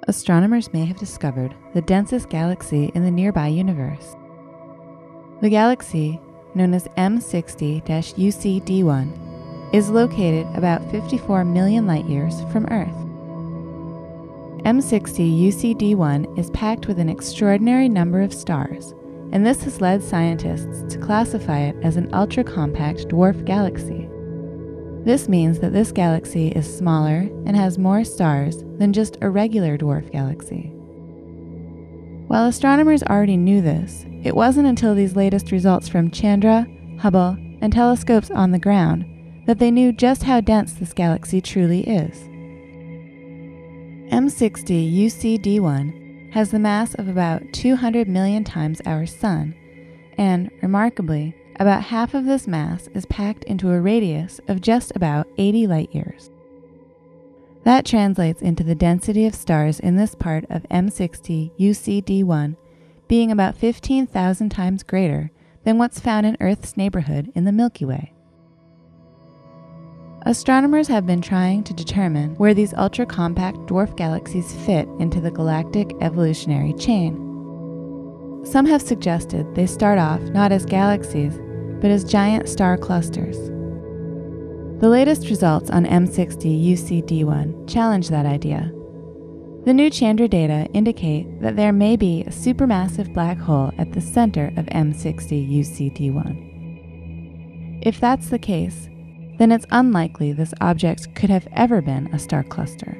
Astronomers may have discovered the densest galaxy in the nearby universe. The galaxy, known as M60-UCD1, is located about 54 million light-years from Earth. M60-UCD1 is packed with an extraordinary number of stars, and this has led scientists to classify it as an ultra-compact dwarf galaxy. This means that this galaxy is smaller and has more stars than just a regular dwarf galaxy. While astronomers already knew this, it wasn't until these latest results from Chandra, Hubble, and telescopes on the ground that they knew just how dense this galaxy truly is. M60-UCD1 has the mass of about 200 million times our Sun, and, remarkably, about half of this mass is packed into a radius of just about 80 light-years. That translates into the density of stars in this part of M60-UCD1 being about 15,000 times greater than what's found in Earth's neighborhood in the Milky Way. Astronomers have been trying to determine where these ultra-compact dwarf galaxies fit into the galactic evolutionary chain. Some have suggested they start off not as galaxies, but as giant star clusters. The latest results on M60-UCD1 challenge that idea. The new Chandra data indicate that there may be a supermassive black hole at the center of M60-UCD1. If that's the case, then it's unlikely this object could have ever been a star cluster.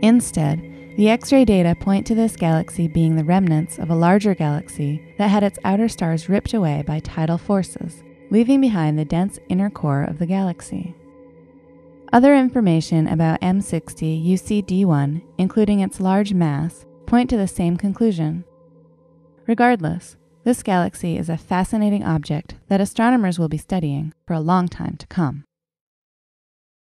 Instead, the X-ray data point to this galaxy being the remnants of a larger galaxy that had its outer stars ripped away by tidal forces, leaving behind the dense inner core of the galaxy. Other information about M60-UCD1, including its large mass, point to the same conclusion. Regardless, this galaxy is a fascinating object that astronomers will be studying for a long time to come.